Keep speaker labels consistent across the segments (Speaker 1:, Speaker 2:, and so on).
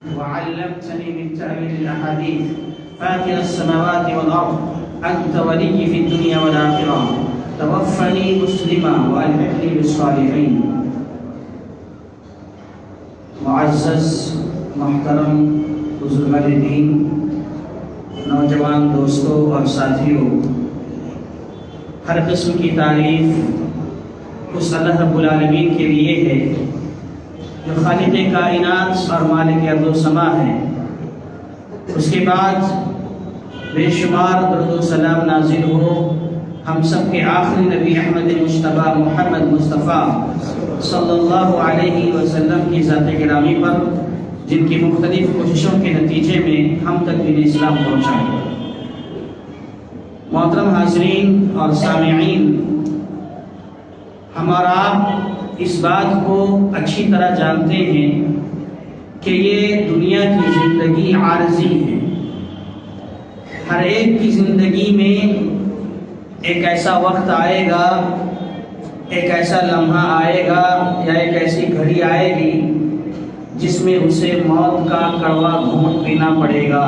Speaker 1: وعلمتني من تأويل الأحاديث فاطر السماوات والأرض أنت ولي في الدنيا والآخرة توفني مسلما وألحقني بالصالحين. معزز محترم بزرگان دین، نوجوان دوستوں اور ساتھیوں، ہر قسم کی تعریف اس اللہ رب العالمین کے لیے ہے جو خالق کائنات اور مالک ارض و سما ہے۔ اس کے بعد بے شمار درود و سلام نازل ہو ہم سب کے آخری نبی احمد مصطفیٰ محمد مصطفیٰ صلی اللہ علیہ وسلم کی ذات گرامی پر، جن کی مختلف کوششوں کے نتیجے میں ہم تک دین اسلام پہنچا ہے۔ محترم حاضرین اور سامعین، ہمارا اس بات کو اچھی طرح جانتے ہیں کہ یہ دنیا کی زندگی عارضی ہے۔ ہر ایک کی زندگی میں ایک ایسا وقت آئے گا، ایک ایسا لمحہ آئے گا یا ایک ایسی گھڑی آئے گی جس میں اسے موت کا کڑوا گھونٹ پینا پڑے گا۔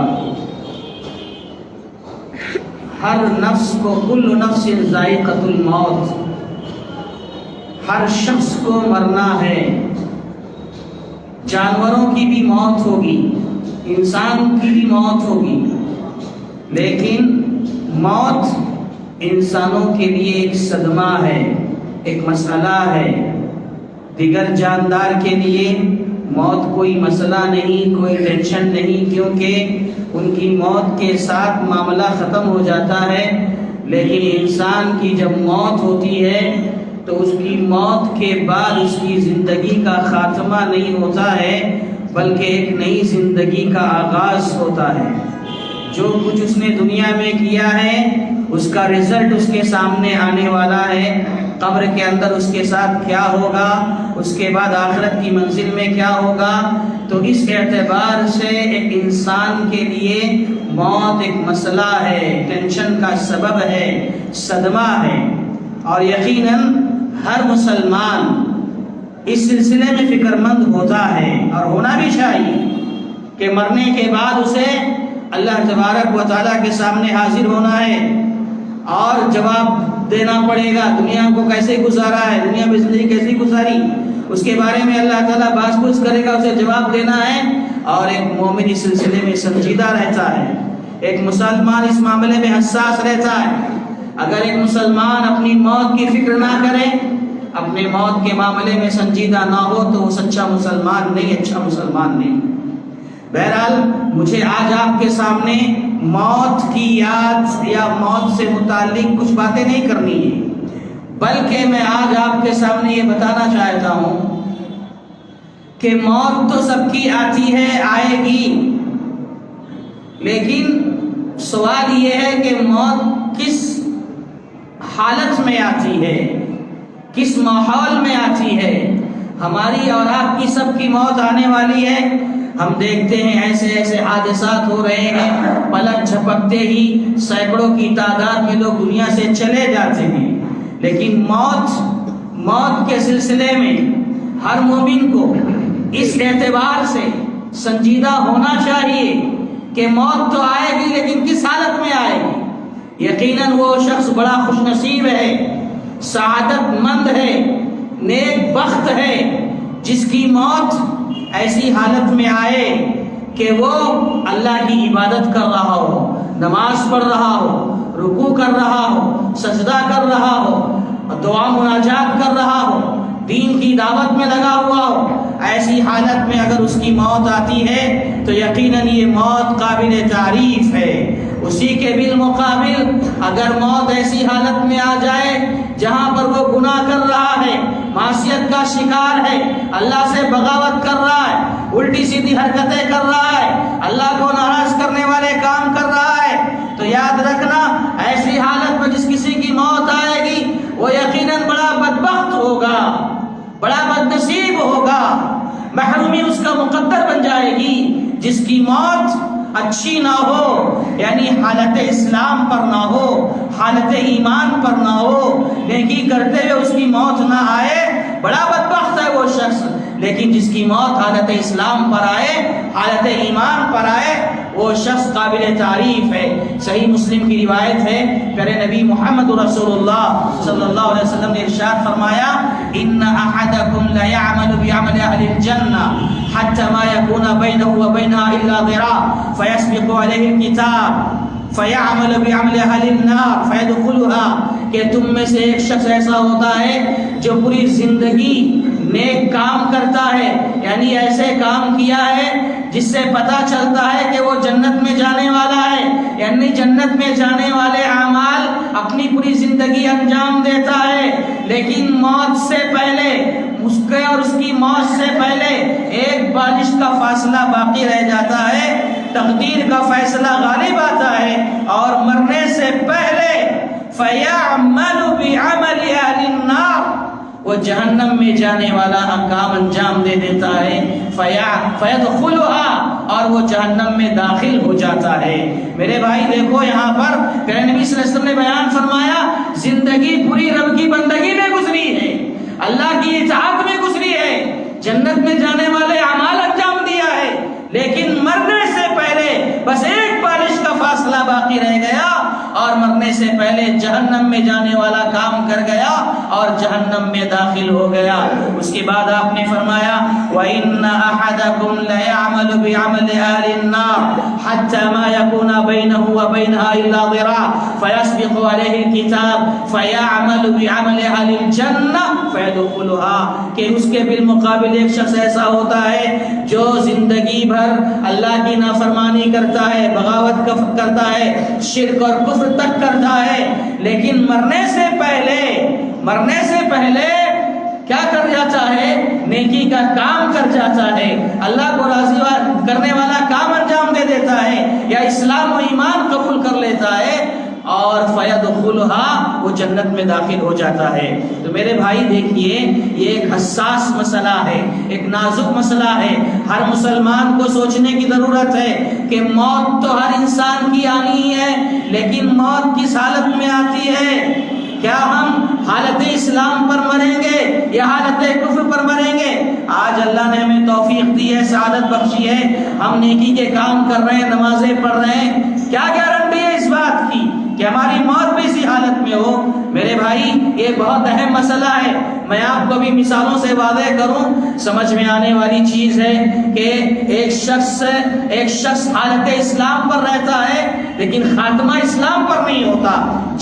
Speaker 1: ہر نفس کو کل نفس ذائقۃ الموت، ہر شخص کو مرنا ہے۔ جانوروں کی بھی موت ہوگی، انسان کی بھی موت ہوگی، لیکن موت انسانوں کے لیے ایک صدمہ ہے، ایک مسئلہ ہے۔ دیگر جاندار کے لیے موت کوئی مسئلہ نہیں، کوئی ٹینشن نہیں، کیونکہ ان کی موت کے ساتھ معاملہ ختم ہو جاتا ہے۔ لیکن انسان کی جب موت ہوتی ہے تو اس کی موت کے بعد اس کی زندگی کا خاتمہ نہیں ہوتا ہے، بلکہ ایک نئی زندگی کا آغاز ہوتا ہے۔ جو کچھ اس نے دنیا میں کیا ہے اس کا رزلٹ اس کے سامنے آنے والا ہے۔ قبر کے اندر اس کے ساتھ کیا ہوگا، اس کے بعد آخرت کی منزل میں کیا ہوگا۔ تو اس اعتبار سے ایک انسان کے لیے موت ایک مسئلہ ہے، ٹینشن کا سبب ہے، صدمہ ہے۔ اور یقیناً ہر مسلمان اس سلسلے میں فکر مند ہوتا ہے اور ہونا بھی چاہیے کہ مرنے کے بعد اسے اللہ تبارک و تعالیٰ کے سامنے حاضر ہونا ہے اور جواب دینا پڑے گا۔ دنیا کو کیسے گزارا ہے، دنیا میں زندگی کیسے گزاری، اس کے بارے میں اللہ تعالیٰ باز پوچھ کرے گا، اسے جواب دینا ہے۔ اور ایک مومن اس سلسلے میں سنجیدہ رہتا ہے، ایک مسلمان اس معاملے میں حساس رہتا ہے۔ اگر ایک مسلمان اپنی موت کی فکر نہ کرے، اپنے موت کے معاملے میں سنجیدہ نہ ہو تو وہ سچا مسلمان نہیں، اچھا مسلمان نہیں۔ بہرحال مجھے آج آپ کے سامنے موت کی یاد یا موت سے متعلق کچھ باتیں نہیں کرنی ہے، بلکہ میں آج آپ کے سامنے یہ بتانا چاہتا ہوں کہ موت تو سب کی آتی ہے، آئے گی، لیکن سوال یہ ہے کہ موت کس حالت میں آتی ہے، کس ماحول میں آتی ہے۔ ہماری اور آپ کی سب کی موت آنے والی ہے۔ ہم دیکھتے ہیں ایسے ایسے حادثات ہو رہے ہیں، پلک جھپکتے ہی سینکڑوں کی تعداد میں لوگ دنیا سے چلے جاتے ہیں۔ لیکن موت کے سلسلے میں ہر مومن کو اس اعتبار سے سنجیدہ ہونا چاہیے کہ موت تو آئے گی، لیکن کس حالت میں آئے گی۔ یقیناً وہ شخص بڑا خوش نصیب ہے، سعادت مند ہے، نیک بخت ہے، جس کی موت ایسی حالت میں آئے کہ وہ اللہ کی عبادت کر رہا ہو، نماز پڑھ رہا ہو، رکوع کر رہا ہو، سجدہ کر رہا ہو، دعا مناجات کر رہا ہو، دین کی دعوت میں لگا ہوا ہو۔ ایسی حالت میں اگر اس کی موت آتی ہے تو یقیناً یہ موت قابل تعریف ہے۔ اسی کے بالمقابل اگر موت ایسی حالت میں آ جائے جہاں پر وہ گناہ کر رہا ہے، معصیت کا شکار ہے، اللہ سے بغاوت کر رہا ہے، الٹی سیدھی حرکتیں کر رہا ہے، اللہ کو ناراض کرنے والے کام کر رہا ہے، تو یاد رکھنا ایسی حالت میں جس کسی کی موت آئے گی وہ یقیناً بڑا بدبخت ہوگا، بڑا بدنصیب ہوگا، محرومی اس کا مقدر بن جائے گی۔ جس کی موت اچھی نہ ہو، یعنی حالت اسلام پر نہ ہو، حالت ایمان پر نہ ہو، نیکی کرتے ہوئے اس کی موت نہ آئے، بڑا بدبخت ہے وہ شخص۔ لیکن جس کی موت حالت اسلام پر آئے، حالت ایمان پر آئے، وہ شخص قابل تعریف ہے۔ صحیح مسلم کی روایت ہے، پیارے نبی محمد رسول اللہ صلی اللہ علیہ وسلم نے ارشاد فرمایا، ان احدکم لیعمل بعمل اہل الجنہ حتی ما یکون بینہ وبینہا الا ذراع فیسبق علیہ الکتاب فیعمل بعمل اہل النار فیدخلها، کہ تم میں سے ایک شخص ایسا ہوتا ہے جو پوری زندگی نیک کام کرتا ہے، یعنی ایسے کام کیا ہے جس سے پتہ چلتا ہے کہ وہ جنت میں جانے والا ہے، یعنی جنت میں جانے والے اعمال اپنی پوری زندگی انجام دیتا ہے، لیکن موت سے پہلے، اس کے اور اس کی موت سے پہلے ایک بالش کا فاصلہ باقی رہ جاتا ہے، تقدیر کا فیصلہ غالب آتا ہے، اور مرنے سے پہلے فَيَعْمَلُ بِعَمَلِ أَهْلِ النَّارِ، وہ جہنم میں جانے والا کام انجام دے دیتا ہے، فَيَدْخُلُهَا، اور وہ جہنم میں داخل ہو جاتا ہے۔ میرے بھائی دیکھو یہاں پر پیارے نبی صلی اللہ علیہ وسلم نے بیان فرمایا، زندگی پوری رب کی بندگی میں گزری ہے، اللہ کی اطاعت میں گزری ہے، جنت میں جانے والے اعمال انجام دیا ہے، لیکن مرنے سے پہلے بس ایک بالش کا فاصلہ باقی رہ گیا، اور مرنے سے پہلے جہنم میں جانے والا کام کر گیا اور جہنم میں داخل ہو گیا۔ اس کے بعد آپ نے فرمایا، وَإِنَّ أَحَدَكُمْ لَيَعْمَلُ بِعَمَلِ أَهْلِ النَّارِ حَتَّى مَا يَكُونَ بَيْنَهُ وَبَيْنَهَا إِلَّا ذِرَاعٌ فَيَسْبِقُ عَلَيْهِ الْكِتَابُ فَيَعْمَلُ بِعَمَلِ أَهْلِ الْجَنَّةِ فَيَدْخُلُهَا، کہ اس کے بالمقابل ایک شخص ایسا ہوتا ہے جو زندگی بھر اللہ کی نافرمانی کرتا ہے، بغاوت کرتا ہے، شرک اور کفر تک کرتا ہے، لیکن مرنے سے پہلے کیا کر جاتا ہے؟ نیکی کا کام کر جاتا ہے، اللہ کو راضی کرنے والا کام انجام دے دیتا ہے، یا اسلام و ایمان قبول کر لیتا ہے، اور فیدخلها، وہ جنت میں داخل ہو جاتا ہے۔ تو میرے بھائی دیکھیے، یہ ایک حساس مسئلہ ہے، ایک نازک مسئلہ ہے، ہر مسلمان کو سوچنے کی ضرورت ہے کہ موت تو ہر انسان کی آنی ہی ہے، لیکن موت کس حالت میں آتی ہے؟ کیا ہم حالت اسلام پر مریں گے یا حالت کفر پر مریں گے؟ آج اللہ نے ہمیں توفیق دی ہے، سعادت بخشی ہے، ہم نیکی کے کام کر رہے ہیں، نمازیں پڑھ رہے ہیں، کیا گارنٹی ہے اس بات کی کہ ہماری موت بھی اسی حالت میں ہو؟ میرے بھائی یہ بہت اہم مسئلہ ہے، میں آپ کو بھی مثالوں سے واضح کروں، سمجھ میں آنے والی چیز ہے کہ ایک شخص حالت اسلام پر رہتا ہے لیکن خاتمہ اسلام پر نہیں ہوتا،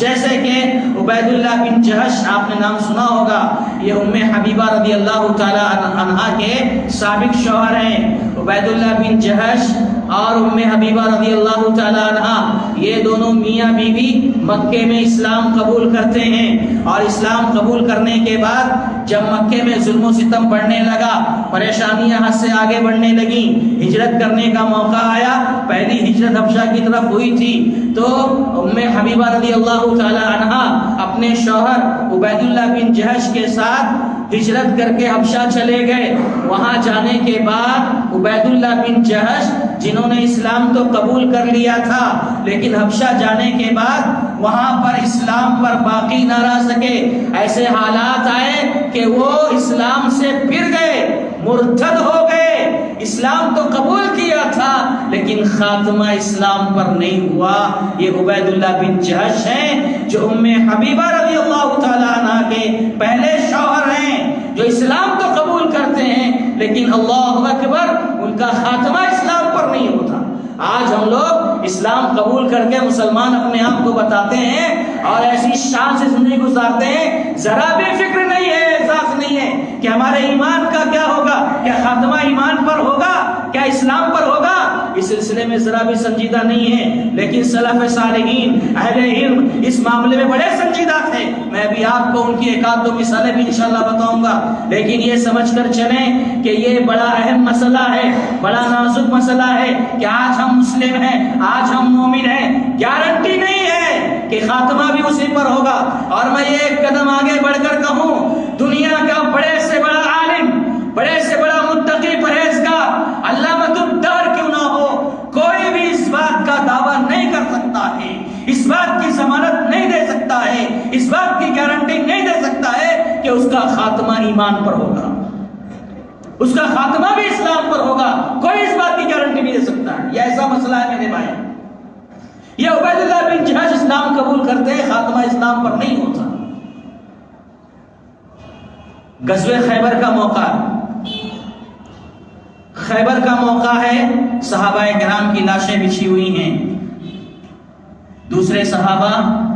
Speaker 1: جیسے کہ عبید اللہ بن جہش، آپ نے نام سنا ہوگا، یہ ام حبیبہ رضی اللہ تعالی عنہا کے سابق شوہر ہیں، عبید اللہ بن جہش اور ام حبیبہ رضی اللہ تعالی عنہا، یہ دونوں میاں بیوی مکے میں اسلام قبول کرتے ہیں، اور اسلام قبول کرنے کے بعد جب مکے میں ظلم و ستم بڑھنے لگا، پریشانیاں حد سے آگے بڑھنے لگیں، ہجرت کرنے کا موقع آیا، پہلی ہجرت حبشہ کی طرف ہوئی تھی، تو ام حبیبہ رضی اللہ تعالی عنہا اپنے شوہر عبید اللہ بن جہش کے ساتھ ہجرت کر کے حبشہ چلے گئے۔ وہاں جانے کے بعد عبید اللہ بن جہش، جنہوں نے اسلام تو قبول کر لیا تھا لیکن حبشہ جانے کے بعد وہاں پر اسلام پر باقی نہ رہ سکے، ایسے حالات آئے کہ وہ اسلام سے پھر گئے، مرتد ہو گئے، اسلام تو قبول کیا تھا لیکن خاتمہ اسلام پر نہیں ہوا۔ یہ عبید اللہ بن جہش ہیں جو ام حبیبہ رضی اللہ تعالی عنہ کے پہلے شوہر ہیں، جو اسلام تو قبول کرتے ہیں لیکن اللہ اکبر ان کا خاتمہ اسلام پر نہیں ہوتا۔ آج ہم لوگ اسلام قبول کر کے مسلمان اپنے آپ کو بتاتے ہیں اور ایسی شان سے زندگی گزارتے ہیں، ذرا بھی فکر نہیں ہے، احساس نہیں ہے کہ ہمارے ایمان کا کیا ہوگا، کیا خاتمہ ایمان پر ہوگا، کیا اسلام پر ہوگا، اس سلسلے میں ذرا بھی سنجیدہ نہیں ہے۔ لیکن سلف صالحین، اہل علم اس معاملے میں بڑے سنجیدہ تھے، میں بھی آپ کو ان کی ایک آدھ دو مثالیں بھی انشاءاللہ بتاؤں گا، لیکن یہ سمجھ کر چلیں کہ یہ بڑا اہم مسئلہ ہے، بڑا نازک مسئلہ ہے کہ آج ہم مسلم ہیں، آج ہم مومن ہیں، گارنٹی نہیں ہے کہ خاتمہ بھی اسی پر ہوگا۔ اور میں یہ ایک قدم آگے بڑھ کر کہوں، دنیا کا بڑے سے بڑا عالم، بڑے سے بڑا متقی پرہیزگار، علامۃ الدہر کیوں نہ ہو، کوئی بھی اس بات کا دعویٰ نہیں کر سکتا ہے، اس بات کی ضمانت نہیں دے سکتا ہے، اس بات کی گارنٹی نہیں دے سکتا ہے کہ اس کا خاتمہ ایمان پر ہوگا، اس کا خاتمہ بھی اسلام پر ہوگا، کوئی اس بات کی گارنٹی نہیں دے سکتا ہے۔ یہ ایسا مسئلہ ہے میرے بھائی، یہ عبید اللہ بن جہش اسلام قبول کرتے ہیں، خاتمہ اسلام پر نہیں ہوتا۔ غزوہ خیبر کا موقع، خیبر کا موقع ہے، صحابہ کرام کی لاشیں بچھی ہوئی ہیں، دوسرے صحابہ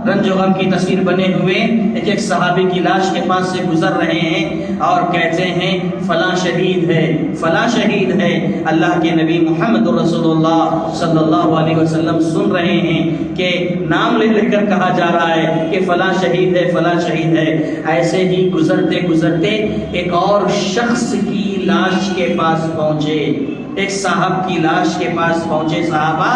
Speaker 1: رنج و غم کی تصویر بنے ہوئے ایک ایک صحابی کی لاش کے پاس سے گزر رہے ہیں اور کہتے ہیں فلاں شہید ہے، فلاں شہید ہے۔ اللہ کے نبی محمد رسول اللہ صلی اللہ علیہ وسلم سن رہے ہیں کہ نام لے کر کہا جا رہا ہے کہ فلاں شہید ہے، فلاں شہید ہے۔ ایسے ہی گزرتے گزرتے ایک اور شخص کی لاش کے پاس پہنچے، ایک صاحب کی لاش کے پاس پہنچے صحابہ،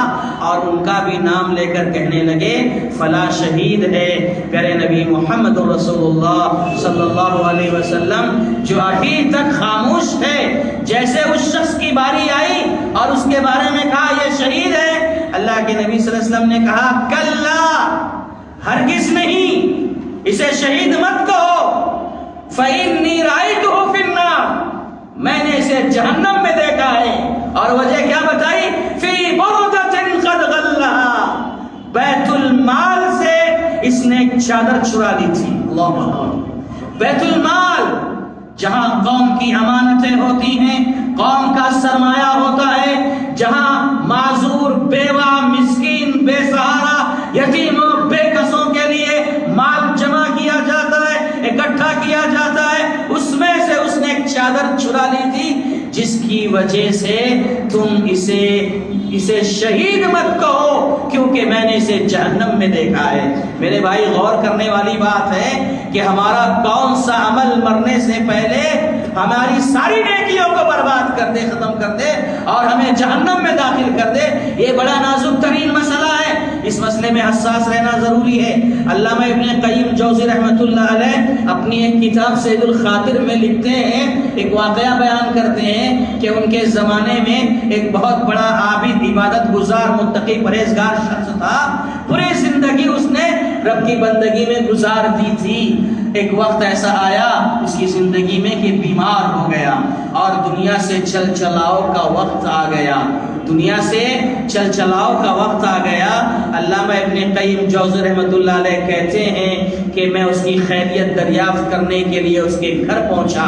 Speaker 1: اور ان کا بھی نام لے کر کہنے لگے فلاں شہید ہے۔ پیارے نبی محمد رسول اللہ صلی اللہ علیہ وسلم جو ابھی تک خاموش ہے، جیسے اس شخص کی باری آئی اور اس کے بارے میں کہا یہ شہید ہے، اللہ کے نبی صلی اللہ علیہ وسلم نے کہا کلا، ہرگز نہیں، اسے شہید مت کہو، فإنی رأیتہ فی النار، میں نے اسے جہنم میں دیکھا ہے۔ اور وجہ کیا بتائی؟ فی بردۃ قد غلھا، بیت المال سے اس نے ایک چادر چرا لی تھی۔ اللہ اکبر۔ بیت المال جہاں قوم کی امانتیں ہوتی ہیں، قوم کا سرمایہ ہوتا ہے، جہاں معذور، بیوہ، مسکین، بے سہارا، یتیموں، بے کسوں کے لیے مال جمع کیا جاتا ہے، اکٹھا کیا جاتا ہے، اس میں سے اس نے ایک چادر چرا لی تھی، جس کی وجہ سے تم اسے شہید مت کہو کیونکہ میں نے اسے جہنم میں دیکھا ہے۔ میرے بھائی غور کرنے والی بات ہے کہ ہمارا کون سا عمل مرنے سے پہلے ہماری ساری نیکیوں کو برباد کر دے، ختم کر دے اور ہمیں جہنم میں داخل کر دے۔ یہ بڑا نازک ترین مسئلہ ہے، اس مسئلے میں حساس رہنا ضروری ہے۔ علامہ ابن قیم جوزی رحمۃ اللہ علیہ اپنی ایک کتاب سید الخاطر میں لکھتے ہیں، ایک واقعہ بیان کرتے ہیں کہ ان کے زمانے میں ایک بہت بڑا عابد، عبادت گزار، متقی، پرہیزگار شخص تھا، پوری زندگی اس نے رب کی بندگی میں گزار دی تھی۔ ایک وقت ایسا آیا اس کی زندگی میں کہ بیمار ہو گیا اور دنیا سے چل چلاؤ کا وقت آ گیا، دنیا سے چل چلاؤ کا وقت آ گیا۔ علامہ ابن قیم جوزی رحمۃ اللہ علیہ کہتے ہیں کہ میں اس کی خیریت دریافت کرنے کے لیے اس کے گھر پہنچا،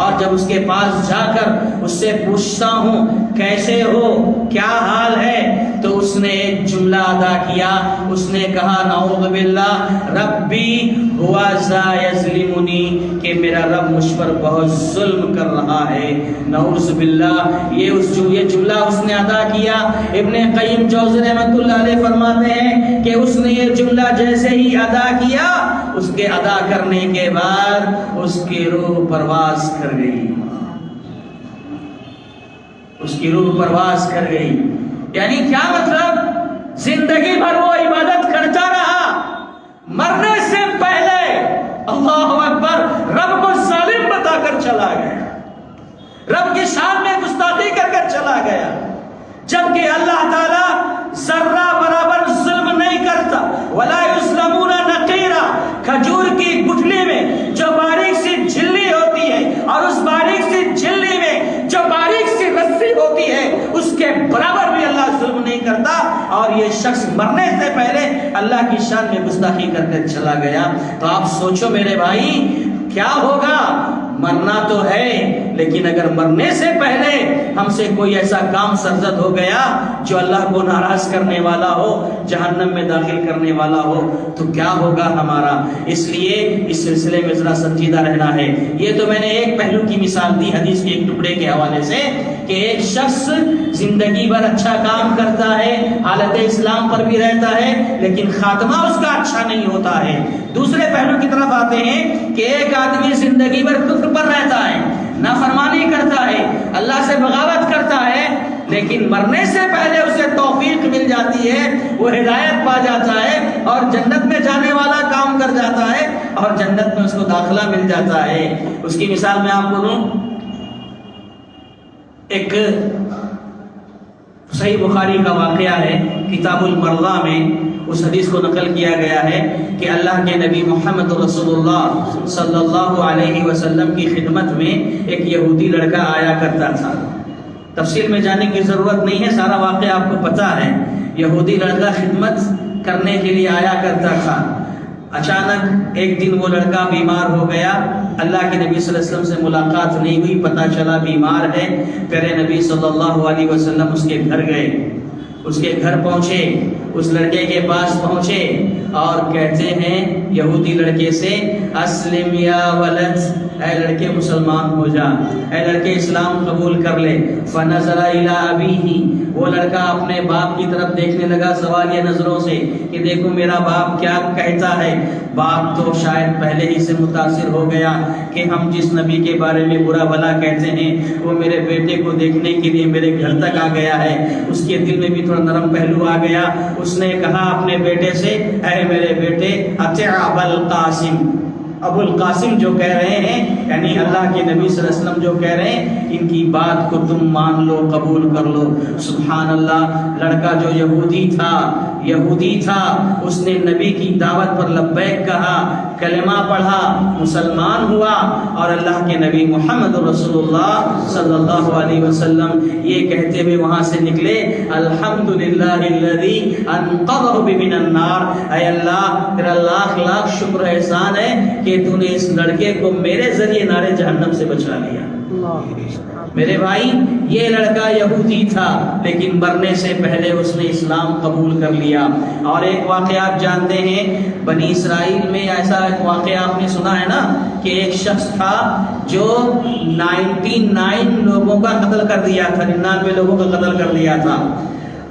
Speaker 1: اور جب اس کے پاس جا کر اس سے پوچھتا ہوں کیسے ہو، کیا حال ہے، تو اس نے ایک جملہ ادا کیا، اس نے کہا نعوذ باللہ ربی ہوا ذا یظلمنی، کہ میرا رب مجھ پر بہت ظلم کر رہا ہے، نعوذ باللہ۔ یہ جملہ اس نے ادا کیا۔ ابن قیم جوزی رحمۃ اللہ علیہ فرماتے ہیں کہ اس نے یہ جملہ جیسے ہی ادا کیا، اس کے ادا کرنے کے بعد اس کی روح پرواز کر گئی، اس کی روح پرواز کر گئی۔ یعنی کیا مطلب؟ زندگی بھر وہ عبادت کرتا رہا، مرنے سے پہلے اللہ اکبر رب کو ظالم بتا کر چلا گیا، رب کی شان میں گستاخی کر کر چلا گیا، جبکہ اللہ تعالیٰ ذرہ برابر ظلم نہیں کرتا۔ وَلَا يُظْلَمُونَ نَقِيرًا، کھجور کی گٹھلی میں جو باریک سی جھلی ہوتی ہے اور اس باریک سی جھلی میں جو باریک سی رسی ہوتی ہے، اس کے برابر بھی اللہ ظلم نہیں کرتا، اور یہ شخص مرنے سے پہلے اللہ کی شان میں گستاخی کر کے چلا گیا۔ تو آپ سوچو میرے بھائی کیا ہوگا؟ مرنا تو ہے، لیکن اگر مرنے سے پہلے ہم سے کوئی ایسا کام سرزد ہو گیا جو اللہ کو ناراض کرنے والا ہو، جہنم میں داخل کرنے والا ہو، تو کیا ہوگا ہمارا؟ اس لیے اس سلسلے میں ذرا سنجیدہ رہنا ہے۔ یہ تو میں نے ایک پہلو کی مثال دی حدیث کے ایک ٹکڑے کے حوالے سے کہ ایک شخص زندگی بھر اچھا کام کرتا ہے، حالت اسلام پر بھی رہتا ہے، لیکن خاتمہ اس کا اچھا نہیں ہوتا ہے۔ دوسرے پہلو کی طرف آتے ہیں کہ ایک آدمی زندگی بھر کفر پر رہتا ہے، نافرمانی کرتا ہے، اللہ سے بغاوت کرتا ہے، لیکن مرنے سے پہلے اسے توفیق مل جاتی ہے، وہ ہدایت پا جاتا ہے اور جنت میں جانے والا کام کر جاتا ہے اور جنت میں اس کو داخلہ مل جاتا ہے۔ اس کی مثال میں آپ کو دوں، ایک صحیح بخاری کا واقعہ ہے کتاب المرضی میں، اس حدیث کو نقل کیا گیا ہے کہ اللہ کے نبی محمد رسول اللہ صلی اللہ علیہ وسلم کی خدمت میں ایک یہودی لڑکا آیا کرتا تھا. تفصیل میں جانے کی ضرورت نہیں ہے، سارا واقعہ آپ کو پتہ ہے. یہودی لڑکا خدمت کرنے کے لیے آیا کرتا تھا. اچانک ایک دن وہ لڑکا بیمار ہو گیا. اللہ کے نبی صلی اللہ علیہ وسلم سے ملاقات نہیں ہوئی، پتہ چلا بیمار ہے. پیارے نبی صلی اللہ علیہ وسلم اس کے گھر گئے، اس کے گھر پہنچے، اس لڑکے کے پاس پہنچے اور کہتے ہیں یہودی لڑکے سے، اسلم یا ولد، اے لڑکے مسلمان ہو جا، اے لڑکے اسلام قبول کر لے. فنظر الی ابیہ، وہ لڑکا اپنے باپ کی طرف دیکھنے لگا سوالیہ نظروں سے کہ دیکھو میرا باپ کیا کہتا ہے. باپ تو شاید پہلے ہی سے متاثر ہو گیا کہ ہم جس نبی کے بارے میں برا بھلا کہتے ہیں وہ میرے بیٹے کو دیکھنے کے لیے میرے گھر تک آ گیا ہے. اس کے دل میں بھی تھوڑا نرم پہلو آ گیا. اس نے کہا اپنے بیٹے سے، اے میرے بیٹے اطیع ابا القاسم، ابو القاسم جو کہہ رہے ہیں یعنی اللہ کے نبی صلی اللہ علیہ وسلم جو کہہ رہے ہیں ان کی بات کو تم مان لو، قبول کر لو. سبحان اللہ. لڑکا جو یہودی تھا اس نے نبی کی دعوت پر لبیک کہا، کلمہ پڑھا، مسلمان ہوا اور اللہ کے نبی محمد رسول اللہ صلی اللہ علیہ وسلم یہ کہتے ہوئے وہاں سے نکلے، الحمدللہ الذی انقذہ من النار. اے اللہ تیرا لاکھ لاکھ شکر احسان ہے کہ تو نے اس لڑکے کو میرے ذریعے نارے جہنم سے بچا لیا. میرے بھائی یہ لڑکا یہودی تھا لیکن مرنے سے پہلے اس نے اسلام قبول کر لیا. اور ایک واقعہ آپ جانتے ہیں بنی اسرائیل میں ایسا ایک واقعہ آپ نے سنا ہے نا کہ ایک شخص تھا جو 99 لوگوں کا قتل کر دیا تھا، 99 لوگوں کا قتل کر دیا تھا.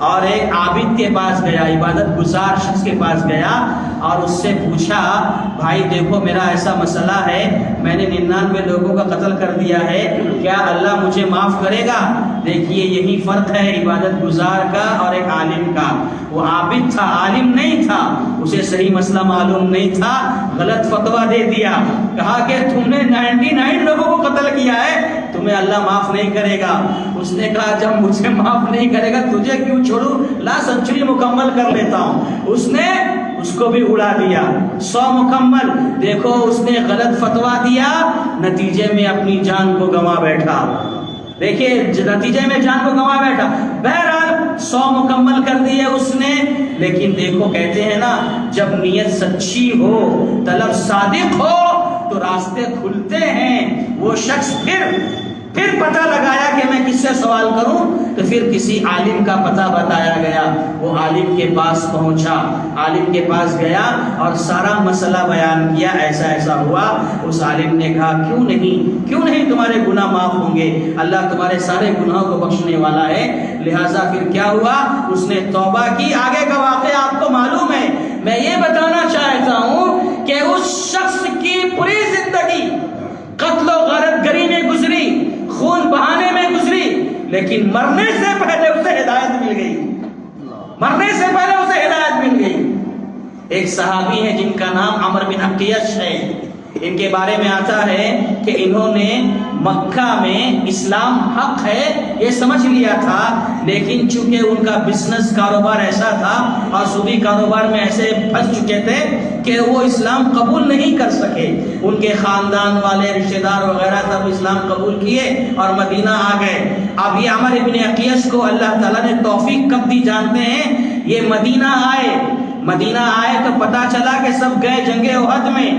Speaker 1: اور ایک عابد کے پاس گیا، عبادت گزار شخص کے پاس گیا اور اس سے پوچھا، بھائی دیکھو میرا ایسا مسئلہ ہے، میں نے 99 لوگوں کا قتل کر دیا ہے، کیا اللہ مجھے معاف کرے گا؟ دیکھیے یہی فرق ہے عبادت گزار کا اور ایک عالم کا. وہ عابد تھا، عالم نہیں تھا، اسے صحیح مسئلہ معلوم نہیں تھا، غلط فتویٰ دے دیا، کہا کہ تم نے 99 لوگوں کو قتل کیا ہے، تمہیں اللہ معاف نہیں کرے گا. اس نے کہا جب مجھے معاف نہیں کرے گا تجھے کیوں چھوڑوں، لا سنچری مکمل کر لیتا ہوں. اس نے اس کو بھی اڑا دیا 100 مکمل. دیکھو اس نے غلط فتویٰ دیا، نتیجے میں اپنی جان کو گنوا بیٹھا. دیکھیے نتیجے میں جان کو گنوا بیٹھا. بہرحال 100 مکمل کر دیے اس نے. لیکن دیکھو کہتے ہیں نا جب نیت سچی ہو، طلب صادق ہو تو راستے کھلتے ہیں. وہ شخص پھر پتہ لگایا کہ میں کس سے سوال کروں، تو پھر کسی عالم کا پتہ بتایا گیا. وہ عالم کے پاس پہنچا، عالم کے پاس گیا اور سارا مسئلہ بیان کیا، ایسا ایسا ہوا. اس عالم نے کہا کیوں نہیں تمہارے گناہ معاف ہوں گے، اللہ تمہارے سارے گناہوں کو بخشنے والا ہے. لہٰذا پھر کیا ہوا، اس نے توبہ کی. آگے کا واقعہ آپ کو معلوم ہے. میں یہ بتانا چاہتا ہوں کہ اس شخص کی پوری زندگی قتل و غارت گری میں گزری، خون بہانے میں گزری، لیکن مرنے سے پہلے اسے ہدایت مل گئی. مرنے سے پہلے اسے ہدایت مل گئی. ایک صحابی ہے جن کا نام عمر بن عقیش ہے. ان کے بارے میں آتا ہے کہ انہوں نے مکہ میں اسلام حق ہے یہ سمجھ لیا تھا، لیکن چونکہ ان کا بزنس کاروبار ایسا تھا اور سودی کاروبار میں ایسے پھنس چکے تھے کہ وہ اسلام قبول نہیں کر سکے. ان کے خاندان والے رشتہ دار وغیرہ سب اسلام قبول کیے اور مدینہ آ گئے. اب یہ عمر بن عقیش کو اللہ تعالیٰ نے توفیق کب دی جانتے ہیں؟ یہ مدینہ آئے تو پتہ چلا کہ سب گئے جنگ احد میں،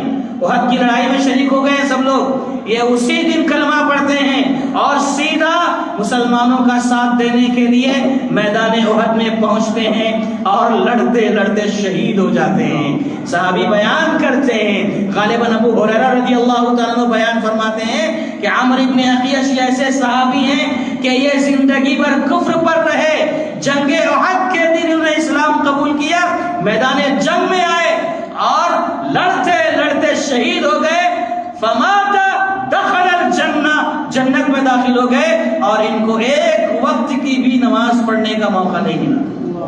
Speaker 1: احد کی لڑائی میں شریک ہو گئے سب لوگ. یہ اسی دن کلمہ پڑھتے ہیں اور سیدھا مسلمانوں کا ساتھ دینے کے لیے میدان احد میں پہنچتے ہیں اور لڑتے لڑتے شہید ہو جاتے ہیں. صحابی بیان کرتے ہیں، غالباً ابو ہریرہ رضی اللہ تعالیٰ عنہ بیان فرماتے ہیں کہ عمر بن عقیش ایسے صحابی ہیں کہ یہ زندگی بھر کفر پر رہے، جنگ احد کے دن انہوں نے اسلام قبول کیا، میدان جنگ میں آئے اور لڑتے لڑتے شہید ہو گئے. فمات دخل الجنہ، جنت میں داخل ہو گئے اور ان کو ایک وقت کی بھی نماز پڑھنے کا موقع نہیں ملا.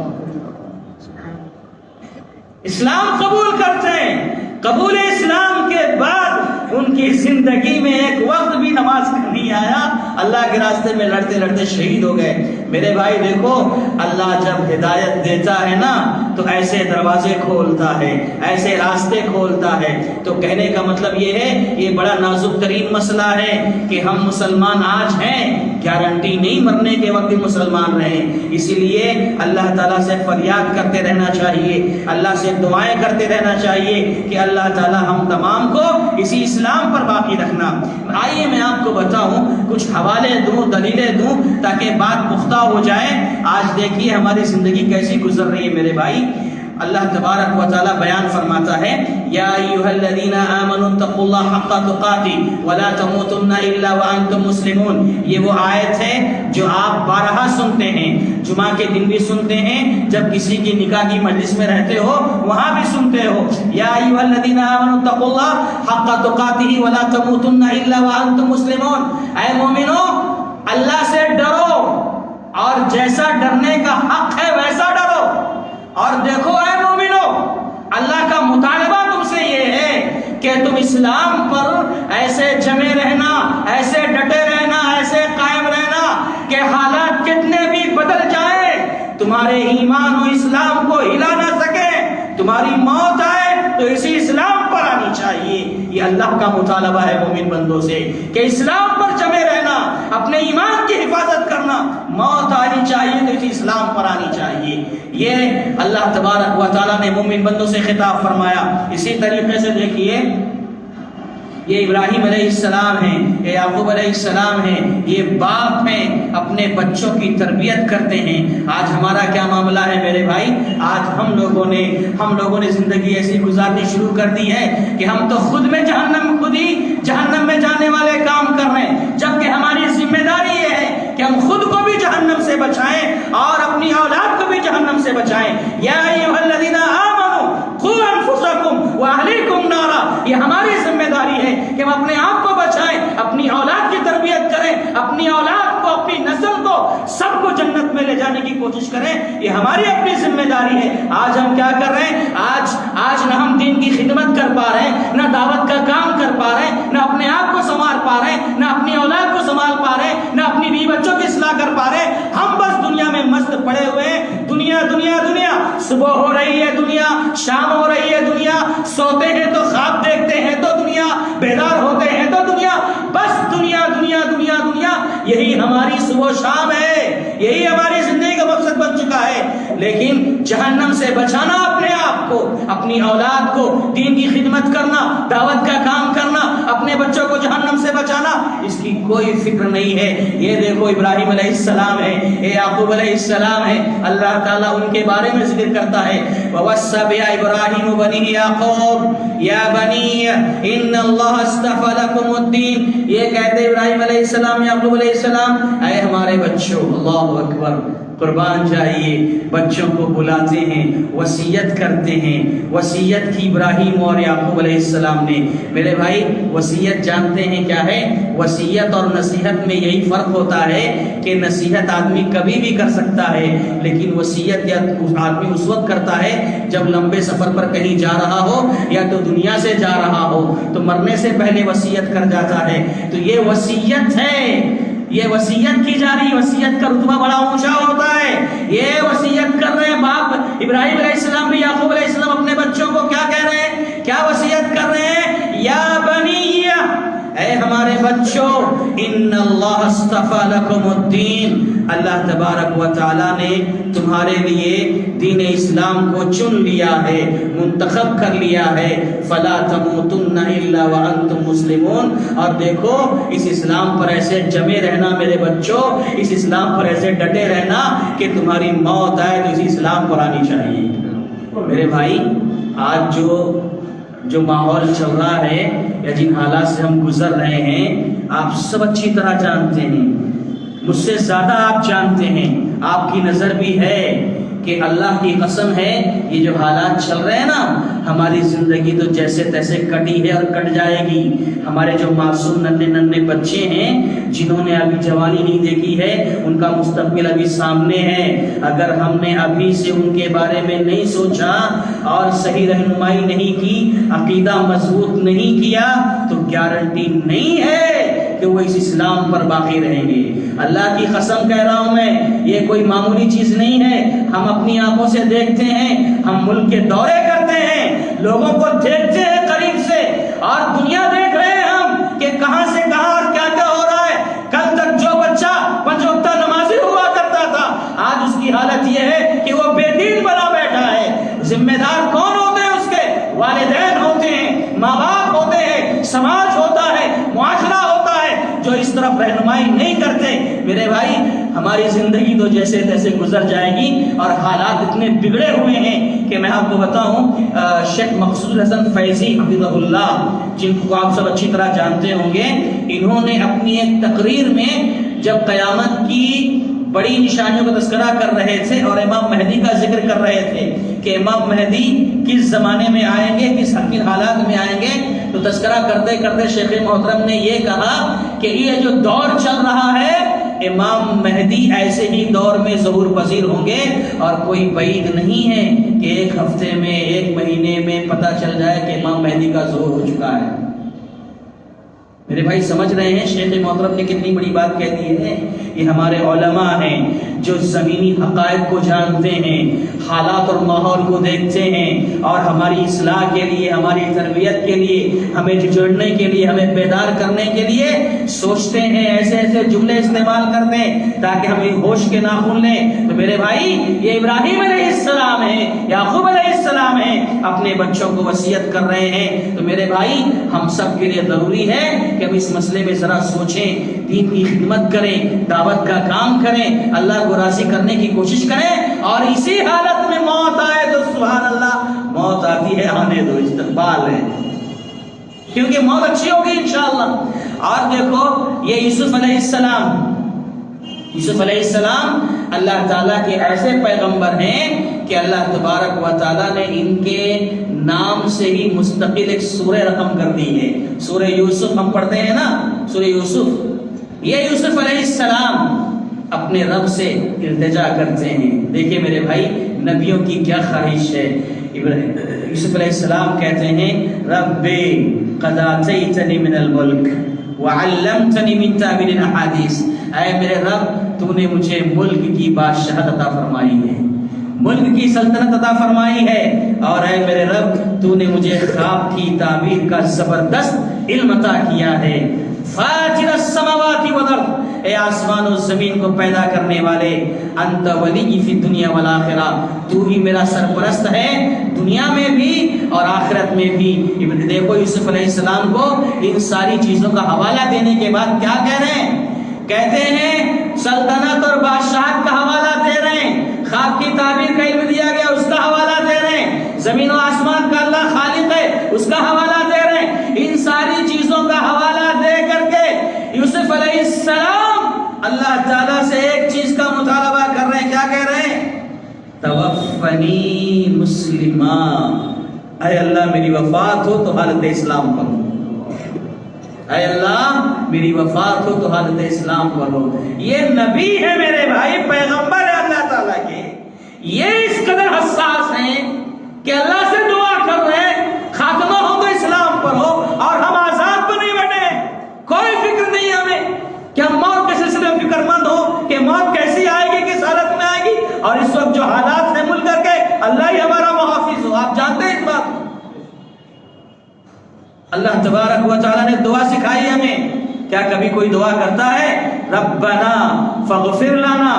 Speaker 1: اسلام قبول کرتے ہیں، قبول اسلام کے بعد ان کی زندگی میں ایک وقت بھی نماز نہیں آیا، اللہ کے راستے میں لڑتے لڑتے شہید ہو گئے. میرے بھائی دیکھو، اللہ جب ہدایت دیتا ہے نا تو ایسے دروازے کھولتا ہے، ایسے راستے کھولتا ہے۔ تو کہنے کا مطلب یہ ہے، یہ بڑا نازک ترین مسئلہ ہے کہ ہم مسلمان آج ہیں، گارنٹی نہیں مرنے کے وقت مسلمان رہیں۔ اسی لیے اللہ تعالیٰ سے فریاد کرتے رہنا چاہیے، اللہ سے دعائیں کرتے رہنا چاہیے کہ اللہ تعالیٰ ہم تمام کو اسی اسلام پر باقی رکھنا۔ آئیے میں آپ کو بتاؤں، کچھ حوالے دوں، دلیلیں دوں تاکہ بات پختہ ہو جائے۔ آج دیکھیے ہماری زندگی کیسی گزر رہی ہے میرے بھائی۔ اللہ تبارک و تعالیٰ بیان فرماتا ہے، یا ایھا الذین آمنوا اتقوا اللہ حق تقاتہ ولا تموتن الا وانتم مسلمون۔ یہ وہ آیت ہے جو آپ بارہا سنتے ہیں، جمعہ کے دن بھی سنتے ہیں، جب کسی کی نکاح کی مجلس میں رہتے ہو وہاں بھی سنتے ہو، یا ایھا الذین آمنوا اتقوا اللہ حق تقاتہ ولا تموتن الا وانتم مسلمون۔ اے مومنو، اللہ سے ڈرو اور جیسا ڈرنے کا حق ہے ویسا ڈرو۔ اور دیکھو اے مومنو، اللہ کا مطالبہ تم سے یہ ہے کہ تم اسلام پر ایسے جمے رہنا، ایسے ڈٹے رہنا، ایسے قائم رہنا کہ حالات کتنے بھی بدل جائیں، تمہارے ایمان و اسلام کو ہلا نہ سکے۔ تمہاری موت آئے تو اسی اسلام پر آنی چاہیے۔ یہ اللہ کا مطالبہ ہے مومن بندوں سے کہ اسلام پر جمے رہنا، اپنے ایمان کی حفاظت کرنا، موت آنی چاہیے تو اسی اسلام پر آنی چاہیے۔ یہ اللہ تبارک و تعالیٰ نے مومن بندوں سے خطاب فرمایا۔ اسی طریقے سے دیکھیے، یہ ابراہیم علیہ السلام ہیں، یہ یعقوب علیہ السلام ہیں، یہ باپ ہیں، اپنے بچوں کی تربیت کرتے ہیں۔ آج ہمارا کیا معاملہ ہے میرے بھائی؟ آج ہم لوگوں نے زندگی ایسی گزارنی شروع کر دی ہے کہ ہم تو خود ہی جہنم میں جانے والے کام کر رہے ہیں، جبکہ ہماری ذمہ داری یہ ہے کہ ہم خود کو بھی جہنم سے بچائیں اور اپنی اولاد کو بھی جہنم سے بچائیں۔ یا ایھا الذین آمنوا قوا انفسکم واہلیکم نارا، یہ ہماری ذمہ داری ہے کہ ہم اپنے آپ کو بچائیں، اپنی اولاد کی تربیت کریں، اپنی اولاد کو، اپنی نسل کو، سب کو جنت میں لے جانے کی کوشش کریں۔ یہ ہماری اپنی ذمہ داری ہے۔ آج ہم کیا کر رہے ہیں؟ آج نہ ہم دین کی خدمت کر پا رہے ہیں، نہ دعوت کا کام کر پا رہے ہیں، نہ اپنے آپ کو سنوار پا رہے ہیں، نہ اپنی اولاد کو سنبھال پا رہے ہیں، نہ اپنی بیوی بچوں کی اصلاح کر پا رہے ہیں۔ ہم بس دنیا میں مست پڑے ہوئے ہیں، دنیا دنیا دنیا۔ صبح ہو رہی ہے دنیا، شام ہو رہی ہے دنیا، سوتے ہیں تو خواب دیکھتے ہیں تو دنیا، بیدار ہوتے ہیں تو دنیا، بس دنیا دنیا دنیا دنیا۔ یہی ہماری صبح و شام ہے، یہی ہماری زندگی کا مقصد بن چکا ہے۔ لیکن جہنم سے بچانا اپنے آپ کو، اپنی اولاد کو، دین کی خدمت کرنا، دعوت کا کام کرنا، اپنے بچوں کو جہنم سے بچانا، اس کی کوئی فکر نہیں ہے۔ یہ دیکھو ابراہیم علیہ السلام ہے، یہ یعقوب علیہ السلام ہے، اللہ تعالیٰ ان کے بارے میں ذکر کرتا ہے، وَوَصَّى بِهَا إِبْرَاهِيمُ بَنِيهِ يَعْقُوبَ يَا بَنِيَّ إِنَّ اللَّهَ اصْطَفَى لَكُمُ الدِّينَ۔ یہ کہتے ابراہیم علیہ السلام، یعقوب علیہ السلام، اے ہمارے بچوں، اللہ اکبر، قربان جائیے، بچوں کو بلاتے ہیں، وصیت کرتے ہیں۔ وصیت کی ابراہیم اور یعقوب علیہ السلام نے۔ میرے بھائی، وصیت جانتے ہیں کیا ہے؟ وصیت اور نصیحت میں یہی فرق ہوتا ہے کہ نصیحت آدمی کبھی بھی کر سکتا ہے، لیکن وصیت یا آدمی اس وقت کرتا ہے جب لمبے سفر پر کہیں جا رہا ہو یا تو دنیا سے جا رہا ہو، تو مرنے سے پہلے وصیت کر جاتا ہے۔ تو یہ وصیت ہے، یہ وصیت کی جا رہی، وصیت کا رتبہ بڑا اونچا ہوتا ہے۔ یہ وصیت کر رہے ہیں باپ ابراہیم علیہ السلام بھی، یعقوب علیہ السلام اپنے بچوں کو کیا کہہ رہے ہیں؟ کیا وصیت کر رہے ہیں؟ یا بنی، اے ہمارے بچوں، ان اللہ اصطفى لکم الدین، اللہ تبارک و تعالیٰ نے تمہارے لیے دین اسلام کو چن لیا ہے، منتخب کر لیا ہے، فلا تموتن الا وانتم مسلمون۔ اور دیکھو، اس اسلام پر ایسے جمے رہنا میرے بچوں، اس اسلام پر ایسے ڈٹے رہنا کہ تمہاری موت آئے تو اسی اسلام پر آنی چاہیے۔ میرے بھائی، آج جو ماحول چل رہا ہے یا جن حالات سے ہم گزر رہے ہیں، آپ سب اچھی طرح جانتے ہیں، مجھ سے زیادہ آپ جانتے ہیں، آپ کی نظر بھی ہے کہ اللہ کی قسم ہے، یہ جو حالات چل رہے ہیں نا، ہماری زندگی تو جیسے تیسے کٹی ہے اور کٹ جائے گی۔ ہمارے جو معصوم ننھے بچے ہیں، جنہوں نے ابھی جوانی نہیں دیکھی ہے، ان کا مستقبل ابھی سامنے ہے۔ اگر ہم نے ابھی سے ان کے بارے میں نہیں سوچا اور صحیح رہنمائی نہیں کی، عقیدہ مضبوط نہیں کیا، تو گارنٹی نہیں ہے کہ وہ اس اسلام پر باقی رہیں گے۔ اللہ کی قسم کہہ رہا ہوں میں، یہ کوئی معمولی چیز نہیں ہے۔ ہم اپنی آنکھوں سے دیکھتے ہیں، ہم ملک کے دورے کرتے ہیں، لوگوں کو دیکھتے ہیں قریب سے، اور دنیا دیکھ رہے ہیں ہم کہ کہاں سے کہاں اور کیا کیا ہو رہا ہے۔ کل تک جو بچہ 5 وقتہ نمازی ہوا کرتا تھا، آج اس کی حالت یہ ہے کہ وہ بے دین بنا بیٹھا ہے۔ ذمہ دار کون ہوتے ہیں؟ اس کے والدین ہوتے ہیں، ماں باپ ہوتے ہیں، سماج ہوتا ہے، معاشرہ ہوتا ہے، جو اس طرف رہنمائی نہیں کرتے۔ میرے بھائی، ہماری زندگی تو جیسے تیسے گزر جائے گی، اور حالات اتنے بگڑے ہوئے ہیں کہ میں آپ کو بتاؤں، شیخ مقصود حسن فیضی حفظہ اللہ، جن کو آپ سب اچھی طرح جانتے ہوں گے، انہوں نے اپنی ایک تقریر میں جب قیامت کی بڑی نشانیوں کا تذکرہ کر رہے تھے اور امام مہدی کا ذکر کر رہے تھے کہ امام مہدی کس زمانے میں آئیں گے، کس حالات میں آئیں گے، تو تذکرہ کرتے کرتے شیخ محترم نے یہ کہا کہ یہ جو دور چل رہا ہے، امام مہدی ایسے ہی دور میں ظہور پذیر ہوں گے، اور کوئی بعید نہیں ہے کہ ایک ہفتے میں، ایک مہینے میں پتہ چل جائے کہ امام مہدی کا ظہور ہو چکا ہے۔ میرے بھائی سمجھ رہے ہیں شیخ محترم نے کتنی بڑی بات کہہ دی ہے؟ یہ ہمارے علماء ہیں جو زمینی حقائق کو جانتے ہیں، حالات اور ماحول کو دیکھتے ہیں، اور ہماری اصلاح کے لیے، ہماری تربیت کے لیے، ہمیں جوڑنے کے لیے، ہمیں بیدار کرنے کے لیے سوچتے ہیں، ایسے ایسے جملے استعمال کرتے ہیں تاکہ ہمیں ہوش کے ناخن لیں۔ تو میرے بھائی، یہ ابراہیم علیہ السلام ہے، یعقوب علیہ السلام ہے، اپنے بچوں کو وصیت کر رہے ہیں۔ تو میرے بھائی، ہم سب کے لیے ضروری ہے کہ ہم اس مسئلے میں ذرا سوچیں، دین کی خدمت کریں، دعوت کا کام کریں، اللہ کو راضی کرنے کی کوشش کریں، اور اسی حالت میں موت آئے تو سبحان اللہ، موت آتی ہے، آنے دو، استقبال ہے، کیونکہ موت اچھی ہوگی انشاءاللہ۔ اور دیکھو، یہ یوسف علیہ السلام، یوسف علیہ السلام اللہ تعالیٰ کے ایسے پیغمبر ہیں کہ اللہ تبارک و تعالیٰ نے ان کے نام سے ہی مستقل ایک سورہ رقم کر دی ہے۔ سورہ یوسف ہم پڑھتے ہیں نا، سورہ یوسف، یہ یوسف علیہ السلام اپنے رب سے التجا کرتے ہیں۔ دیکھیں میرے بھائی، نبیوں کی کیا خواہش ہے۔ یوسف علیہ السلام کہتے ہیں، رب قد آتیتنی من الملک وعلمتنی من تعبیر الاحادیث، اے میرے رب، تو نے مجھے ملک کی بادشاہت عطا فرمائی ہے، ملک کی سلطنت عطا فرمائی ہے، اور اے میرے رب، تو نے مجھے خواب کی تعبیر کا زبردست علم عطا کیا ہے۔ فاطر السماوات والارض، اے آسمان و زمین کو پیدا کرنے والے، انت ولی فی الدنیا والآخرہ، تو ہی میرا سرپرست ہے دنیا میں بھی اور آخرت میں بھی۔ دیکھو یوسف علیہ السلام کو ان ساری چیزوں کا حوالہ دینے کے بعد کیا کہہ رہے ہیں؟ کہتے ہیں سلطنت اور بادشاہت کا حوالہ دے رہے ہیں، خواب کی تعبیر کا علم دیا گیا اس کا حوالہ دے رہے ہیں، زمین و آسمان کا اللہ خالق ہے اس کا حوالہ دے رہے ہیں۔ ان ساری چیزوں کا حوالہ دے کر کے یوسف علیہ السلام اللہ تعالیٰ سے ایک چیز کا مطالبہ کر رہے ہیں۔ کیا کہہ رہے ہیں؟ توفنی مسلمہ، اے اللہ میری وفات ہو تو حالت اسلام پر ہو، اے اللہ میری وفات ہو تو حالت اسلام پر ہو۔ یہ نبی ہے میرے بھائی، پیغمبر ہے اللہ تعالیٰ کے، یہ اس قدر حساس ہیں کہ اللہ سے دعا کر رہے ہیں خاتمہ ہو تو اسلام پر ہو، اور ہم آزاد تو نہیں بنے، کوئی فکر نہیں ہمیں کہ ہم موت کے سلسلے میں فکر مند ہو کہ موت کیسی آئے گی، کس حالت میں آئے گی، اور اس وقت جو حالات ہیں ملک کے، اللہ ہی ہمارا محافظ ہو۔ آپ جانتے ہیں اس بات کو؟ اللہ تبارک و تعالیٰ نے دعا سکھائی ہمیں، کیا کبھی کوئی دعا کرتا ہے؟ ربنا فاغفر لنا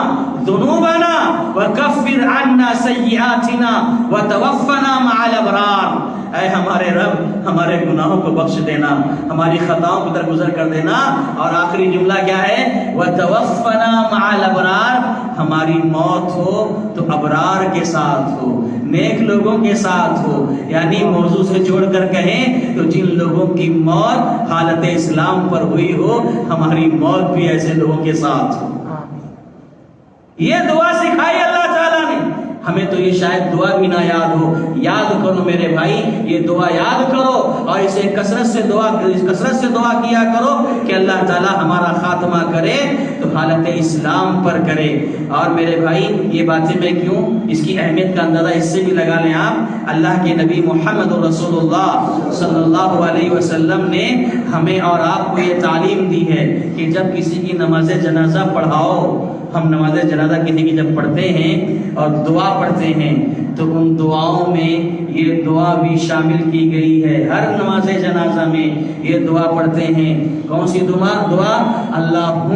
Speaker 1: ذنوبنا وکفر عنا سیئاتنا وتوفنا مع الابرار، اے ہمارے رب ہمارے گناہوں کو بخش دینا، ہماری خطاؤں کو درگزر کر دینا، اور آخری جملہ کیا ہے؟ وتوفنا مع الابرار، ہماری موت ہو تو ابرار کے ساتھ ہو، نیک لوگوں کے ساتھ ہو۔ یعنی موضوع سے جوڑ کر کہیں تو جن لوگوں کی موت حالت اسلام پر ہوئی ہو، ہماری موت بھی ایسے لوگوں کے ساتھ ہو۔ یہ دعا سکھائی اللہ تعالیٰ نے ہمیں، تو یہ شاید دعا بھی نہ یاد ہو۔ یاد کرو میرے بھائی، یہ دعا یاد کرو، اور اسے کثرت سے دعا کیا کرو کہ اللہ تعالیٰ ہمارا خاتمہ کرے تو حالت اسلام پر کرے۔ اور میرے بھائی یہ باتیں میں کیوں، اس کی اہمیت کا اندازہ اس سے بھی لگا لیں آپ، اللہ کے نبی محمد رسول اللہ صلی اللہ علیہ وسلم نے ہمیں اور آپ کو یہ تعلیم دی ہے کہ جب کسی کی نماز جنازہ پڑھاؤ، ہم نماز جنازہ کسی کی جب پڑھتے ہیں اور دعا پڑھتے ہیں تو ان دعاؤں میں یہ دعا بھی شامل کی گئی ہے۔ ہر نماز جنازہ میں یہ دعا پڑھتے ہیں۔ کون سی دعا؟ اللہم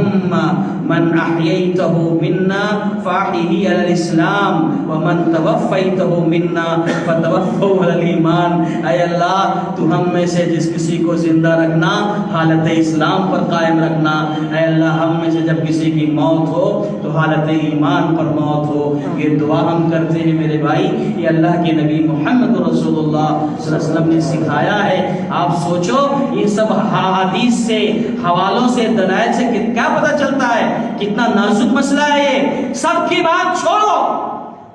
Speaker 1: من احییتہ منا فاحیہ علی الاسلام ومن توفیتہ منا فتوفہ علی الایمان۔ اے اللہ تو ہم میں سے جس کسی کو زندہ رکھنا حالت اسلام پر قائم رکھنا۔ اے اللہ ہم میں سے جب کسی کی موت ہو تو حالت ایمان پر موت ہو۔ یہ دعا ہم کرتے ہیں میرے بھائی، یہ اللہ کے نبی محمد رسول اللہ صلی اللہ علیہ وسلم نے سکھایا ہے۔ آپ سوچو یہ سب حدیث سے، حوالوں سے، دلائل سے کیا پتہ چلتا ہے کتنا نازک مسئلہ ہے یہ۔ سب کی بات چھوڑو،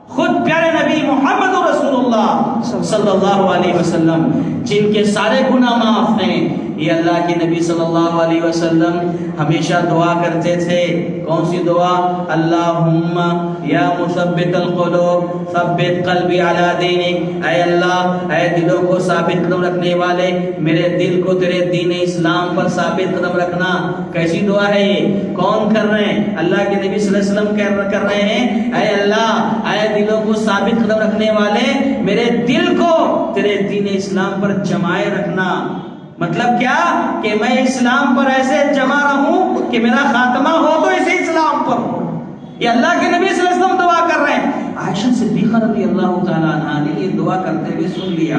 Speaker 1: خود پیارے نبی محمد رسول اللہ صلی اللہ علیہ وسلم جن کے سارے گناہ معاف ہیں، یہ اللہ کے نبی صلی اللہ علیہ وسلم ہمیشہ دعا کرتے تھے۔ کون سی دعا؟ اللہم یا مثبت القلوب ثبت قلبی علی دینک۔ اے اللہ، اے دلوں کو ثابت قدم رکھنے والے، میرے دل کو تیرے دین اسلام پر ثابت قدم رکھنا۔ کیسی دعا ہے یہ؟ کون کر رہے ہیں؟ اللہ کے نبی صلی اللہ علیہ وسلم کر رہے ہیں، اے اللہ، اے دلوں کو ثابت قدم رکھنے والے، میرے دل کو تیرے دین اسلام پر جمائے رکھنا۔ مطلب کیا؟ کہ میں اسلام پر ایسے جمع رہوں کہ میرا خاتمہ ہو تو اسی اسلام پر ہو۔ یہ اللہ کے نبی صلی اللہ علیہ وسلم دعا کر رہے ہیں۔ عائشہ صدیقہ رضی اللہ تعالیٰ عنہ نے یہ دعا کرتے ہوئے سن لیا،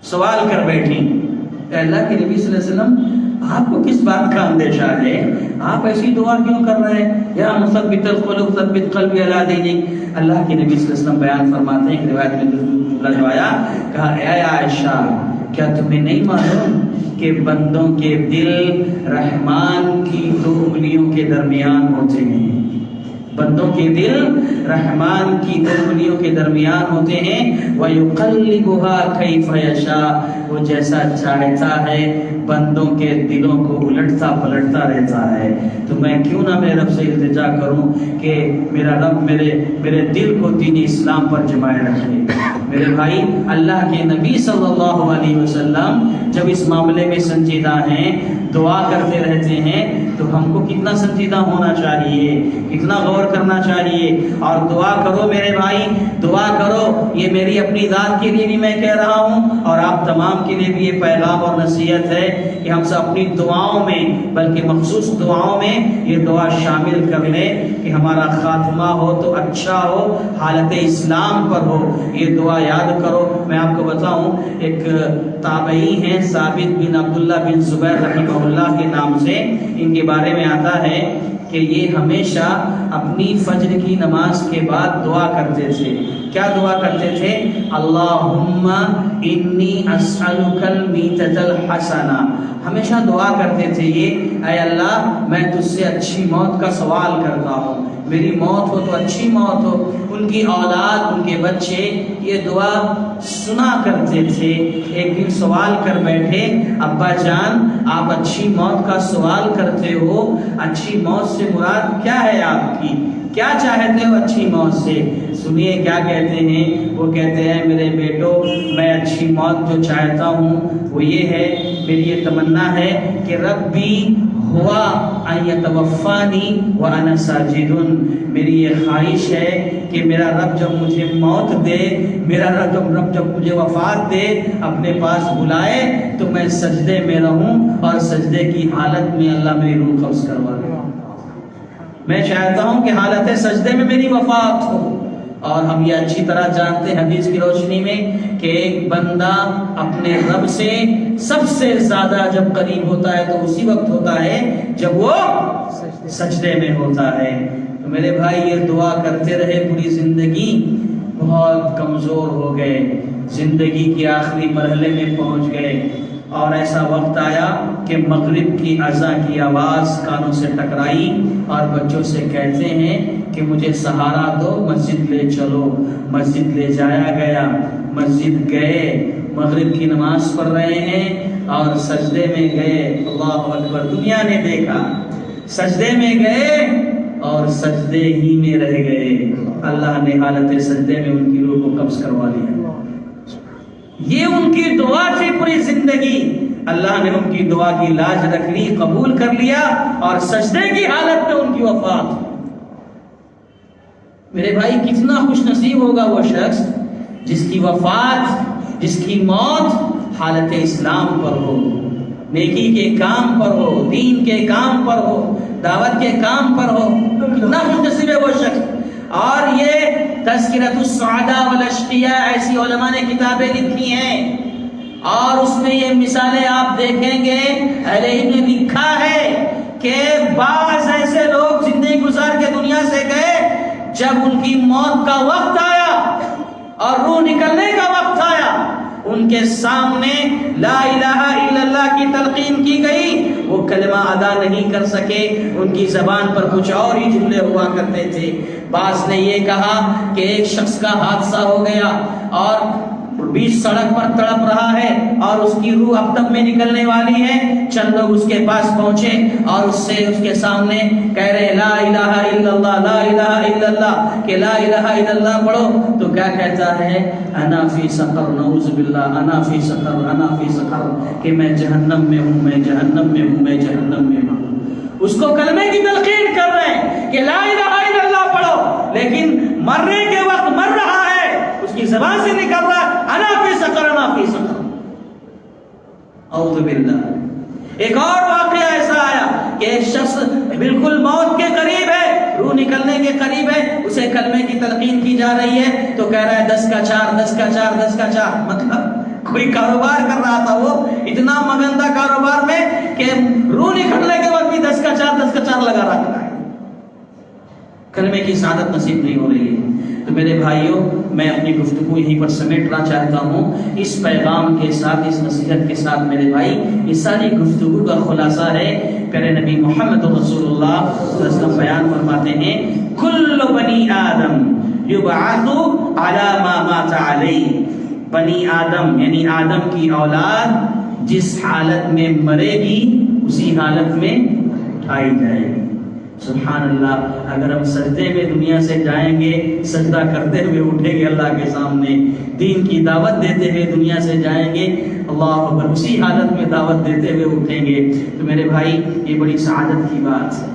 Speaker 1: سوال کر بیٹھی، اے اللہ کے نبی صلی اللہ علیہ وسلم آپ کو کس بات کا اندیشہ ہے؟ آپ ایسی دعا کیوں کر رہے ہیں؟ یا مثبت القلوب ثبت قلبی علی دینک۔ اللہ کے نبی صلی اللہ علیہ وسلم بیان فرماتے ہیں، روایت میں لجوایا، کہا اے عائشہ کیا تمہیں نہیں معلوم کہ بندوں کے دل رحمان کی دو انگلیوں کے درمیان ہوتے ہیں؟ بندوں کے دل رحمان کی دو انگلیوں کے درمیان ہوتے ہیں۔ وَيُقَلِّبُهَا كَيْفَ يَشَاءُ، وہ جیسا چاہتا ہے بندوں کے دلوں کو الٹتا پلٹتا رہتا ہے۔ تو میں کیوں نہ میرے رب سے التجا کروں کہ میرا رب میرے دل کو دین اسلام پر جمائے رکھے۔ میرے بھائی اللہ کے نبی صلی اللہ علیہ وسلم جب اس معاملے میں سنجیدہ ہیں، دعا کرتے رہتے ہیں، تو ہم کو کتنا سنجیدہ ہونا چاہیے، کتنا غور کرنا چاہیے۔ اور دعا کرو میرے بھائی، دعا کرو۔ یہ میری اپنی ذات کے لیے بھی میں کہہ رہا ہوں اور آپ تمام کے لیے بھی یہ پیغام اور نصیحت ہے کہ ہم سے اپنی دعاؤں میں، بلکہ مخصوص دعاؤں میں یہ دعا شامل کر لیں کہ ہمارا خاتمہ ہو تو اچھا ہو، حالت اسلام پر ہو۔ یہ دعا یاد کرو۔ میں آپ کو بتاؤں، ایک تابعی ہیں ثابت بن عبداللہ بن زبیر رحمہ اللہ کے نام سے، ان کے بارے میں آتا ہے کہ یہ ہمیشہ اپنی فجر کی نماز کے بعد دعا کرتے تھے۔ کیا دعا کرتے تھے؟ اللہم انی اسألک المیتۃ الحسنہ۔ ہمیشہ دعا کرتے تھے یہ، اے اللہ میں تجھ سے اچھی موت کا سوال کرتا ہوں، میری موت ہو تو اچھی موت ہو۔ ان کی اولاد، ان کے بچے یہ دعا سنا کرتے تھے۔ ایک دن سوال کر بیٹھے، ابا جان آپ اچھی موت کا سوال کرتے ہو، اچھی موت سے مراد کیا ہے آپ کی؟ کیا چاہتے ہو اچھی موت سے؟ سنیے کیا کہتے ہیں۔ وہ کہتے ہیں میرے بیٹو، میں اچھی موت جو چاہتا ہوں وہ یہ ہے، میری یہ تمنا ہے کہ ربی ہوا ان یتوفانی وانا ساجد۔ میری یہ خواہش ہے کہ میرا رب جب مجھے موت دے، میرا رب جب مجھے وفات دے، اپنے پاس بلائے تو میں سجدے میں رہوں اور سجدے کی حالت میں اللہ میری روح قبض کروا دے۔ میں چاہتا ہوں کہ حالت سجدے میں میری وفات ہو۔ اور ہم یہ اچھی طرح جانتے ہیں حدیث کی روشنی میں کہ ایک بندہ اپنے رب سے سب سے زیادہ جب قریب ہوتا ہے تو اسی وقت ہوتا ہے جب وہ سجدے میں ہوتا ہے۔ تو میرے بھائی یہ دعا کرتے رہے پوری زندگی، بہت کمزور ہو گئے، زندگی کے آخری مرحلے میں پہنچ گئے، اور ایسا وقت آیا کہ مغرب کی اذان کی آواز کانوں سے ٹکرائی اور بچوں سے کہتے ہیں کہ مجھے سہارا دو، مسجد لے چلو۔ مسجد لے جایا گیا، مسجد گئے، مغرب کی نماز پڑھ رہے ہیں اور سجدے میں گئے۔ اللہ اکبر! دنیا نے دیکھا سجدے میں گئے اور سجدے ہی میں رہ گئے. اللہ نے حالت سجدے میں ان کی روح کو قبض کروا لیا. یہ ان کی دعا تھی پوری زندگی. اللہ نے ان کی دعا کی لاج رکھ لی, قبول کر لیا, اور سجدے کی حالت میں ان کی وفات. میرے بھائی کتنا خوش نصیب ہوگا وہ شخص جس کی وفات, جس کی موت حالت اسلام پر ہو, نیکی کے کام پر ہو, دین کے کام پر ہو, دعوت کے کام پر ہو. کتنا خوش نصیب ہے وہ شخص. اور یہ تذکرۃ السعداء والاشقیاء ایسی علماء نے کتابیں لکھی ہیں, اور اس میں یہ مثالیں آپ دیکھیں گے. اہل علم نے لکھا ہے کہ بعض ایسے لوگ زندگی گزار کے دنیا سے گئے, جب ان کی موت کا وقت آیا اور روح نکلنے کا وقت آیا, ان کے سامنے لا الہ الا اللہ کی تلقین کی گئی, وہ کلمہ ادا نہیں کر سکے. ان کی زبان پر کچھ اور ہی جملے ہوا کرتے تھے. بعض نے یہ کہا کہ ایک شخص کا حادثہ ہو گیا اور بیچ سڑک پر تڑپ رہا ہے اور اس کی روح اب تک میں نکلنے والی ہے. چند لوگ اس کے پاس پہنچے اور اس کے سامنے کہہ رہے لا الہ الا اللہ, لا الہ الا اللہ, کہ لا الہ الا اللہ پڑھو. تو کیا کہتا ہے, انا فی سقر, نعوذ باللہ, انا فی سقر, انا فی سقر, کہ میں جہنم میں ہوں, میں جہنم میں ہوں, میں جہنم میں ہوں. اس کو کلمے کی تلقین کر رہے ہیں کہ لا الہ الا اللہ پڑھو, لیکن مرنے کے وقت مر رہا ہے, اس کی زبان سے نکل رہا ہے انا فی سقر, انا فی سقر. اعوذ باللہ. ایک اور واقعہ ایسا آیا کہ ایک شخص بالکل موت کے قریب ہے, روح نکلنے کے قریب ہے, اسے کلمے کی تلقین کی جا رہی ہے, تو کہہ رہا ہے 10 کا 4, 10 کا 4, 10 کا 4. مطلب کوئی کاروبار کر رہا تھا, وہ اتنا مگن تھا کاروبار میں کہ روح نکلنے کے وقت بھی 10 کا 4, 10 کا 4 لگا رہا ہے. کلمے کی سعادت نصیب نہیں ہو رہی ہے. تو میرے بھائیوں, میں اپنی گفتگو یہیں پر سمیٹنا چاہتا ہوں اس پیغام کے ساتھ, اس نصیحت کے ساتھ. میرے بھائی, اس ساری گفتگو کا خلاصہ ہے, پیارے نبی محمد رسول اللہ صلی اللہ علیہ وسلم بیان فرماتے ہیں, کل بنی آدم یبعث علی ما مات علیہ. بنی آدم یعنی آدم کی اولاد جس حالت میں مرے گی اسی حالت میں اٹھائی جائے گی. سبحان اللہ. اگر ہم سجدے میں دنیا سے جائیں گے, سجدہ کرتے ہوئے اٹھیں گے اللہ کے سامنے, دین کی دعوت دیتے ہوئے دنیا سے جائیں گے, اللہ اکبر, اسی حالت میں دعوت دیتے ہوئے اٹھیں گے. تو میرے بھائی, یہ بڑی سعادت کی بات ہے,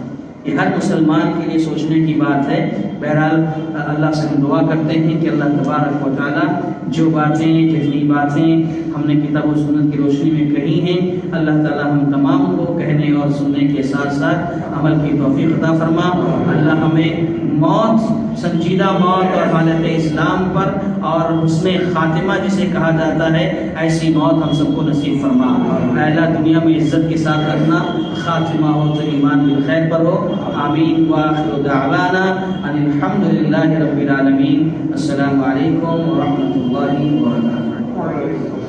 Speaker 1: یہ ہر مسلمان کے لیے سوچنے کی بات ہے. بہرحال اللہ سے ہم دعا کرتے ہیں کہ اللہ تبارک و تعالیٰ جو باتیں, جتنی باتیں ہم نے کتاب و سنت کی روشنی میں کہی ہیں, اللہ تعالیٰ ہم تمام کو کہنے اور سننے کے ساتھ ساتھ عمل کی توفیق عطا فرما. اللہ ہمیں موت, سنجیدہ موت اور حالت اسلام پر اور حسن خاتمہ جسے کہا جاتا ہے, ایسی موت ہم سب کو نصیب فرما. اللہ دنیا میں عزت کے ساتھ رکھنا, خاتمہ ہو تو ایمان بالخیر پر ہو. آمین. وآخر دعوانا ان الحمد للہ رب العالمین. السلام علیکم ورحمۃ اللہ وبرکاتہ.